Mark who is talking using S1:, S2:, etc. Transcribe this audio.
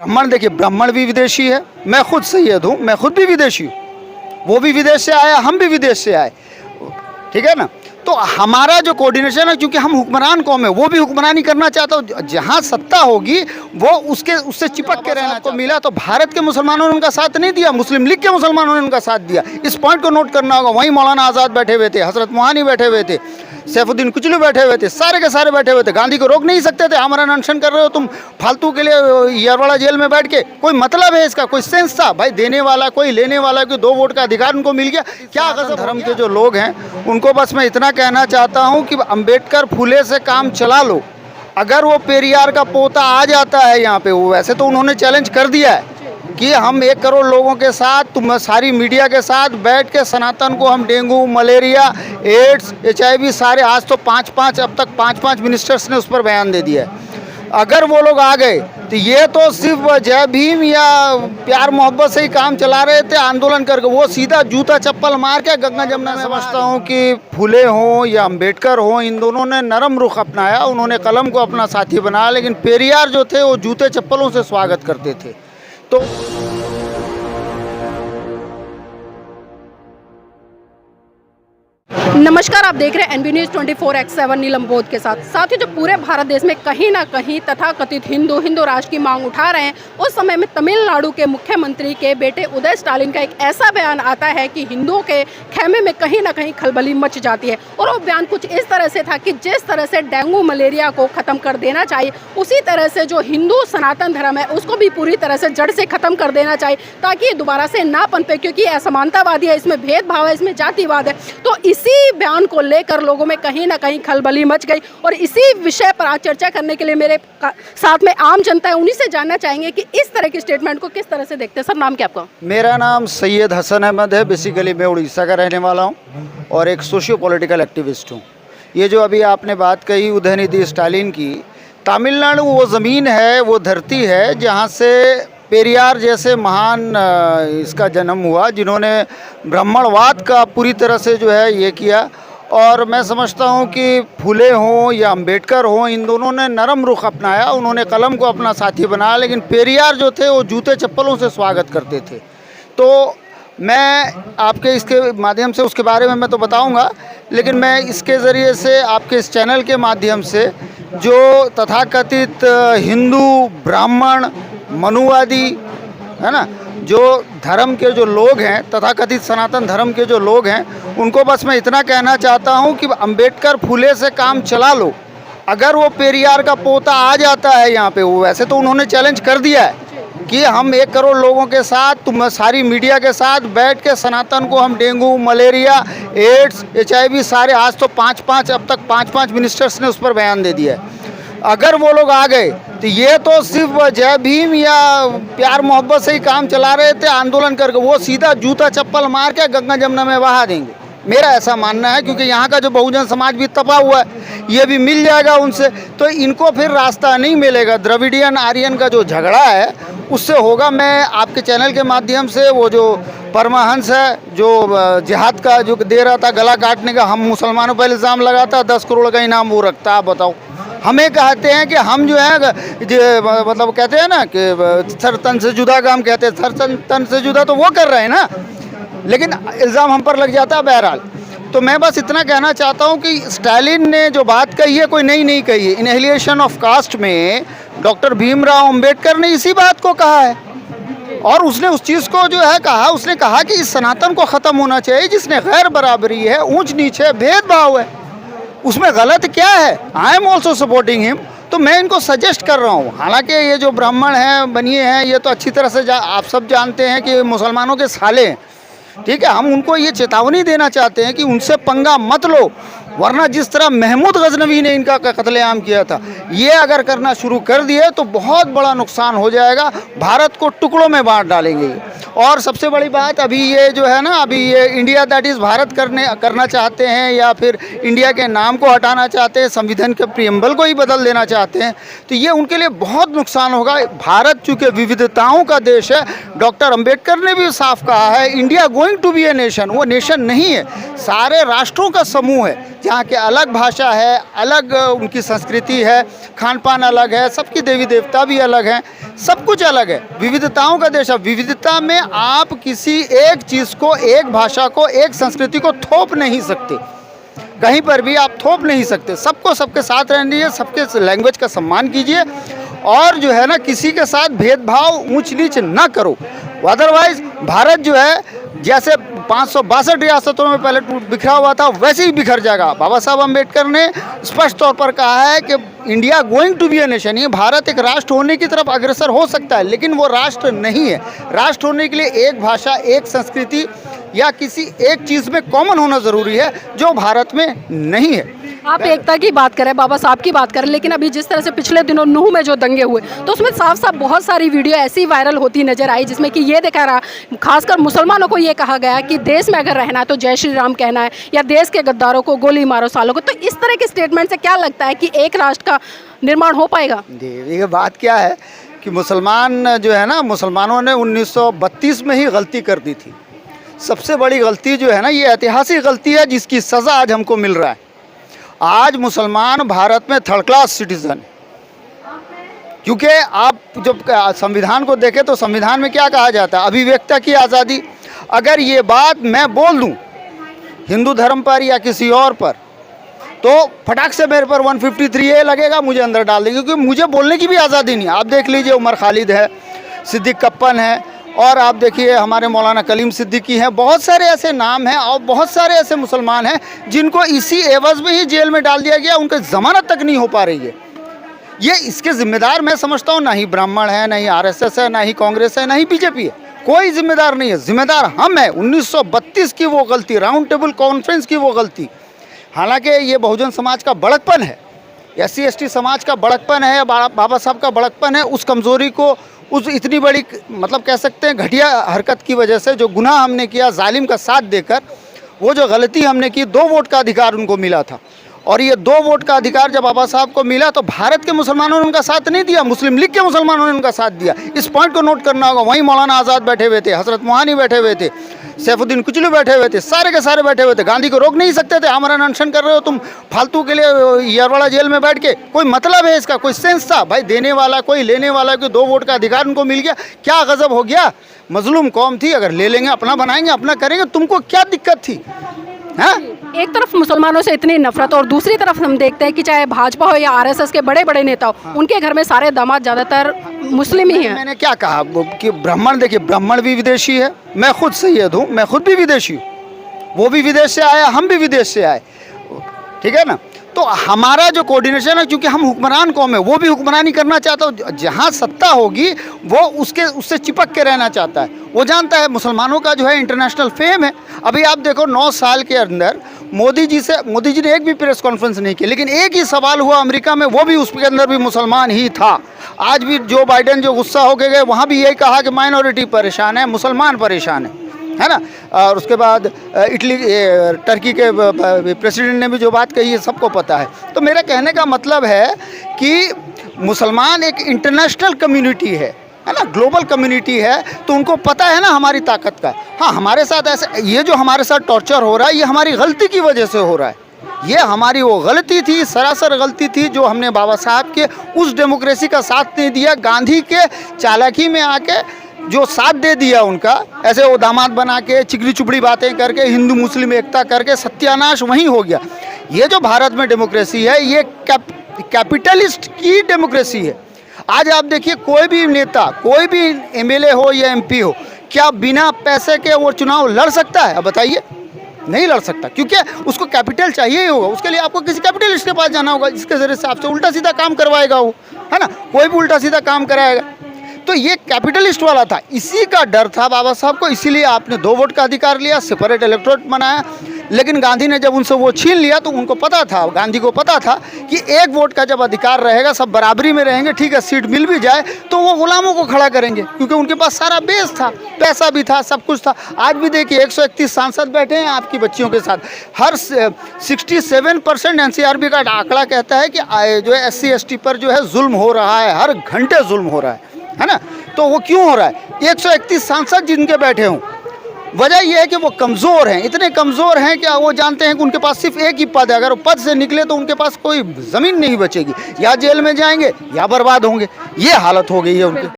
S1: ब्राह्मण देखिए, ब्राह्मण भी विदेशी है, मैं खुद सैयद हूँ, मैं खुद भी विदेशी हूँ, वो भी विदेश से आया, हम भी विदेश से आए, ठीक है ना। तो हमारा जो कोऑर्डिनेशन है, क्योंकि हम हुक्मरान कौम है, वो भी हुक्मरानी करना चाहता हूँ, जहाँ सत्ता होगी वो उससे चिपक के रहना को मिला। तो भारत के मुसलमानों ने उनका साथ नहीं दिया, मुस्लिम लीग के मुसलमानों ने उनका साथ दिया। इस पॉइंट को नोट करना होगा। वहीं मौलाना आज़ाद बैठे हुए थे, हजरत मोहानी बैठे हुए थे, सैफुद्दीन कुचलू बैठे हुए थे, सारे के सारे बैठे हुए थे। गांधी को रोक नहीं सकते थे, आमरण अनशन कर रहे हो तुम फालतू के लिए यरवाड़ा जेल में बैठ के, कोई मतलब है इसका, कोई सेंस था भाई? देने वाला कोई, लेने वाला कोई, 2 वोट का अधिकार उनको मिल गया। क्या गजब धर्म के जो लोग हैं उनको बस मैं इतना कहना चाहता हूँ कि अम्बेडकर फुले से काम चला लो। अगर वो पेरियार का पोता आ जाता है यहाँ पे, वो वैसे तो उन्होंने चैलेंज कर दिया है कि हम 1 करोड़ लोगों के साथ, तुम सारी मीडिया के साथ बैठ के सनातन को हम डेंगू, मलेरिया, एड्स, HIV सारे, आज तो 5-5, अब तक 5-5 मिनिस्टर्स ने उस पर बयान दे दिया है। अगर वो लोग आ गए तो ये तो सिर्फ जय भीम या प्यार मोहब्बत से ही काम चला रहे थे आंदोलन करके, वो सीधा जूता चप्पल मार के गंगा जमुना में। समझता हूँ कि फुले हों या अम्बेडकर हों, इन दोनों ने नरम रुख अपनाया, उन्होंने कलम को अपना साथी बनाया, लेकिन पेरियार जो थे वो जूते चप्पलों से स्वागत करते थे। तो
S2: नमस्कार, आप देख रहे हैं NB न्यूज़ 24/7 नीलम बोध के साथ। साथियों, जो पूरे भारत देश में कहीं ना कहीं तथाकथित हिंदू राष्ट्र की मांग उठा रहे हैं, उस समय में तमिलनाडु के मुख्यमंत्री के बेटे उदय स्टालिन का एक ऐसा बयान आता है कि हिंदुओं के खेमे में कहीं ना कहीं खलबली मच जाती है। और वो बयान कुछ इस तरह से था कि जिस तरह से डेंगू मलेरिया को ख़त्म कर देना चाहिए, उसी तरह से जो हिंदू सनातन धर्म है उसको भी पूरी तरह से जड़ से ख़त्म कर देना चाहिए, ताकि ये दोबारा से ना पनपे, क्योंकि असमानतावादी है, इसमें भेदभाव है, इसमें जातिवाद है। तो इसी बयान को लेकर लोगों में कहीं ना कहीं खलबली मच गई। और इसी विषय पर आज चर्चा करने के लिए मेरे साथ में आम जनता है, उन्हीं से जानना चाहेंगे कि इस तरह के स्टेटमेंट को किस तरह से देखते हैं। सर, नाम क्या आपका?
S1: मेरा नाम सैयद हसन अहमद है। बेसिकली मैं उड़ीसा का रहने वाला हूँ और एक सोशियो पॉलिटिकल एक्टिविस्ट हूँ। ये जो अभी आपने बात कही उदयनिधि स्टालिन की, तमिलनाडु वो ज़मीन है, वो धरती है जहाँ से पेरियार जैसे महान इसका जन्म हुआ, जिन्होंने ब्राह्मणवाद का पूरी तरह से जो है ये किया। और मैं समझता हूँ कि फुले हों या अम्बेडकर हों, इन दोनों ने नरम रुख अपनाया, उन्होंने कलम को अपना साथी बनाया, लेकिन पेरियार जो थे वो जूते चप्पलों से स्वागत करते थे। तो मैं आपके इसके माध्यम से उसके बारे में मैं तो बताऊंगा, लेकिन मैं इसके ज़रिए से आपके इस चैनल के माध्यम से जो तथाकथित हिंदू, ब्राह्मण, मनुवादी है ना, जो धर्म के जो लोग हैं, तथाकथित सनातन धर्म के जो लोग हैं, उनको बस मैं इतना कहना चाहता हूं कि अम्बेडकर फुले से काम चला लो। अगर वो पेरियार का पोता आ जाता है यहाँ पे, वो वैसे तो उन्होंने चैलेंज कर दिया है कि हम 1 करोड़ लोगों के साथ, तुम सारी मीडिया के साथ बैठ के सनातन को हम डेंगू, मलेरिया, एड्स, HIV सारे, आज तो 5-5, अब तक 5-5 मिनिस्टर्स ने उस पर बयान दे दिया है। अगर वो लोग आ गए तो ये तो सिर्फ जय भीम या प्यार मोहब्बत से ही काम चला रहे थे आंदोलन करके, वो सीधा जूता चप्पल मार के गंगा जमुना में बहा देंगे। मेरा ऐसा मानना है, क्योंकि यहाँ का जो बहुजन समाज भी तपा हुआ है, ये भी मिल जाएगा उनसे, तो इनको फिर रास्ता नहीं मिलेगा। द्रविडियन आर्यन का जो झगड़ा है उससे होगा। मैं आपके चैनल के माध्यम से वो जो परमहंस है, जो जिहाद का जो दे रहा था गला काटने का, हम मुसलमानों पर इल्ज़ाम लगाता, 10 करोड़ का इनाम वो रखता। आप बताओ, हमें कहते हैं कि हम जो है मतलब कहते हैं ना कि सर तन से जुदा काम कहते हैं, सर तन से जुदा तो वो कर रहे हैं ना, लेकिन इल्ज़ाम हम पर लग जाता है। बहरहाल, तो मैं बस इतना कहना चाहता हूँ कि स्टालिन ने जो बात कही है कोई नई नहीं कही है। इनहेलिएशन ऑफ कास्ट में डॉक्टर भीमराव अम्बेडकर ने इसी बात को कहा है, और उसने उस चीज़ को जो है कहा, उसने कहा कि इस सनातन को ख़त्म होना चाहिए, जिसने गैर बराबरी है, ऊंच नीच है, भेदभाव है, उसमें गलत क्या है? I am also supporting him. तो मैं इनको सजेस्ट कर रहा हूँ, हालांकि ये जो ब्राह्मण हैं, बनिए हैं, ये तो अच्छी तरह से आप सब जानते हैं कि मुसलमानों के साले हैं, ठीक है। हम उनको ये चेतावनी देना चाहते हैं कि उनसे पंगा मत लो, वरना जिस तरह महमूद गजनवी ने इनका कत्लेआम किया था, ये अगर करना शुरू कर दिए तो बहुत बड़ा नुकसान हो जाएगा, भारत को टुकड़ों में बांट डालेंगे। और सबसे बड़ी बात, अभी ये जो है ना, अभी ये इंडिया दैट इज़ भारत करना चाहते हैं, या फिर इंडिया के नाम को हटाना चाहते हैं, संविधान के प्रियम्बल को ही बदल देना चाहते हैं, तो ये उनके लिए बहुत नुकसान होगा। भारत चूँकि विविधताओं का देश है, डॉक्टर अम्बेडकर ने भी साफ कहा है, India going to be a nation, वो नेशन नहीं है, सारे राष्ट्रों का समूह है। जहाँ के अलग भाषा है, अलग उनकी संस्कृति है, खान पान अलग है, सबकी देवी देवता भी अलग हैं, सब कुछ अलग है, विविधताओं का देश है। विविधता में आप किसी एक चीज़ को, एक भाषा को, एक संस्कृति को थोप नहीं सकते, कहीं पर भी आप थोप नहीं सकते। सबको सबके साथ रहने दीजिए, सबके लैंग्वेज का सम्मान कीजिए और जो है ना किसी के साथ भेदभाव ऊंच नीच ना करो। अदरवाइज भारत जो है जैसे 562 रियासतों में पहले बिखरा हुआ था वैसे ही बिखर जाएगा। बाबा साहब अम्बेडकर ने स्पष्ट तौर पर कहा है कि India going to be a nation, ये भारत एक राष्ट्र होने की तरफ अग्रसर हो सकता है, लेकिन वो राष्ट्र नहीं है। राष्ट्र होने के लिए एक भाषा, एक संस्कृति या किसी एक चीज़ में कॉमन होना ज़रूरी है, जो भारत में नहीं है।
S2: आप एकता की बात करें, बाबा साहब की बात करें, लेकिन अभी जिस तरह से पिछले दिनों नूह में जो दंगे हुए तो उसमें साफ साफ बहुत सारी वीडियो ऐसी वायरल होती नजर आई जिसमें कि ये देखा रहा, खासकर मुसलमानों को ये कहा गया कि देश में अगर रहना है तो जय श्री राम कहना है या देश के गद्दारों को गोली मारो सालों को। तो इस तरह के स्टेटमेंट से क्या लगता है कि एक राष्ट्र का निर्माण हो पाएगा?
S1: देखिए बात क्या है कि मुसलमान जो है ना, मुसलमानों ने 1932 में ही गलती कर दी थी। सबसे बड़ी गलती जो है ना, ये ऐतिहासिक गलती है जिसकी सज़ा आज हमको मिल रहा है। आज मुसलमान भारत में थर्ड क्लास सिटीज़न है, क्योंकि आप जब संविधान को देखें तो संविधान में क्या कहा जाता है, अभिव्यक्ति की आज़ादी। अगर ये बात मैं बोल दूं हिंदू धर्म पर या किसी और पर, तो फटाक से मेरे पर 153A लगेगा, मुझे अंदर डाल देंगे, क्योंकि मुझे बोलने की भी आज़ादी नहीं। आप देख लीजिए उमर खालिद है, सिद्दीक कप्पन है, और आप देखिए हमारे मौलाना कलीम सिद्दीकी हैं, बहुत सारे ऐसे नाम हैं और बहुत सारे ऐसे मुसलमान हैं जिनको इसी एवज़ में ही जेल में डाल दिया गया, उनकी ज़मानत तक नहीं हो पा रही है। ये इसके ज़िम्मेदार मैं समझता हूँ ना ही ब्राह्मण है, ना ही RSS है, ना ही कांग्रेस है, ना ही BJP है, कोई जिम्मेदार नहीं है। जिम्मेदार हम हैं। 1932 की वो गलती, राउंड टेबल कॉन्फ्रेंस की वो गलती। हालांकि ये बहुजन समाज का बड़कपन है, SC/ST समाज का बड़कपन है, बाबा साहब का बड़कपन है। उस कमज़ोरी को, उस इतनी बड़ी मतलब कह सकते हैं घटिया हरकत की वजह से, जो गुनाह हमने किया जालिम का साथ देकर, वो जो गलती हमने की, 2 वोट का अधिकार उनको मिला था, और ये 2 वोट का अधिकार जब बाबा साहब को मिला तो भारत के मुसलमानों ने उनका साथ नहीं दिया, मुस्लिम लीग के मुसलमानों ने उनका साथ दिया। इस पॉइंट को नोट करना होगा। वहीं मौलाना आज़ाद बैठे हुए थे, हजरत मोहानी बैठे हुए थे, सैफुद्दीन कुचलू बैठे हुए थे, सारे के सारे बैठे हुए थे। गांधी को रोक नहीं सकते थे, आमरण अनशन कर रहे हो तुम फालतू के लिए यरवाड़ा जेल में बैठ के, कोई मतलब है इसका, कोई सेंस था? भाई देने वाला कोई, लेने वाला कोई, 2 वोट का अधिकार उनको मिल गया, क्या गजब हो गया। मजलूम कौम थी, अगर ले लेंगे अपना बनाएंगे, अपना करेंगे, तुमको क्या दिक्कत थी? हाँ,
S2: एक तरफ मुसलमानों से इतनी नफरत और दूसरी तरफ हम देखते हैं कि चाहे भाजपा हो या RSS के बड़े बड़े नेता हो, उनके घर में सारे दामाद ज़्यादातर मुस्लिम ही हैं।
S1: मैंने क्या कहा कि ब्राह्मण, देखिए ब्राह्मण भी विदेशी है, मैं खुद सैयद हूँ, मैं खुद भी विदेशी हूँ, वो भी विदेश से आया, हम भी विदेश से आए, ठीक है ना। तो हमारा जो कोऑर्डिनेशन है, क्योंकि हम हुक्मरान कौम है, वो भी हुक्मरानी करना चाहता हो, जहाँ सत्ता होगी वो उससे चिपक के रहना चाहता है। वो जानता है मुसलमानों का जो है इंटरनेशनल फेम है। अभी आप देखो 9 साल के अंदर मोदी जी ने एक भी प्रेस कॉन्फ्रेंस नहीं की, लेकिन एक ही सवाल हुआ अमेरिका में, वो भी उसके अंदर भी मुसलमान ही था। आज भी जो बाइडेन जो गुस्सा हो गए, वहाँ भी यही कहा कि माइनॉरिटी परेशान है, मुसलमान परेशान है ना। और उसके बाद टर्की के प्रेसिडेंट ने भी जो बात कही है सबको पता है। तो मेरा कहने का मतलब है कि मुसलमान एक इंटरनेशनल कम्युनिटी है ना, ग्लोबल कम्युनिटी है, तो उनको पता है ना हमारी ताकत का। हाँ, हमारे साथ ऐसे, ये जो हमारे साथ टॉर्चर हो रहा है, ये हमारी गलती की वजह से हो रहा है। ये हमारी वो गलती थी, सरासर गलती थी, जो हमने बाबा साहब के उस डेमोक्रेसी का साथ नहीं दिया। गांधी के चालाकी में आके जो साथ दे दिया उनका, ऐसे वो दामाद बना के चिकनी चुपड़ी बातें करके, हिंदू मुस्लिम एकता करके सत्यानाश वहीं हो गया। ये जो भारत में डेमोक्रेसी है, ये कैपिटलिस्ट की डेमोक्रेसी है। आज आप देखिए, कोई भी नेता, कोई भी MLA हो या MP हो, क्या बिना पैसे के वो चुनाव लड़ सकता है? अब बताइए, नहीं लड़ सकता, क्योंकि उसको कैपिटल चाहिए ही होगा। उसके लिए आपको किसी कैपिटलिस्ट के पास जाना होगा, जिसके जरिए से आपसे उल्टा सीधा काम करवाएगा वो, है ना। कोई भी उल्टा सीधा काम कराएगा। तो ये कैपिटलिस्ट वाला था, इसी का डर था बाबा साहब को, इसीलिए आपने 2 वोट का अधिकार लिया, सेपरेट इलेक्टोरेट बनाया। लेकिन गांधी ने जब उनसे वो छीन लिया, तो उनको पता था, गांधी को पता था कि 1 वोट का जब अधिकार रहेगा, सब बराबरी में रहेंगे, ठीक है, सीट मिल भी जाए तो वो गुलामों को खड़ा करेंगे, क्योंकि उनके पास सारा बेस था, पैसा भी था, सब कुछ था। आज भी देखिए 131 सांसद बैठे हैं आपकी बच्चियों के साथ। हर 67% NCRB का आंकड़ा कहता है कि जो है SC/ST पर जो है जुल्म हो रहा है, हर घंटे जुल्म हो रहा है ना। तो वो क्यों हो रहा है? 131 सांसद जिनके बैठे हों, वजह यह है कि वो कमज़ोर हैं, इतने कमज़ोर हैं कि वो जानते हैं कि उनके पास सिर्फ एक ही पद है, अगर वो पद से निकले तो उनके पास कोई ज़मीन नहीं बचेगी, या जेल में जाएंगे या बर्बाद होंगे। ये हालत हो गई है उनकी।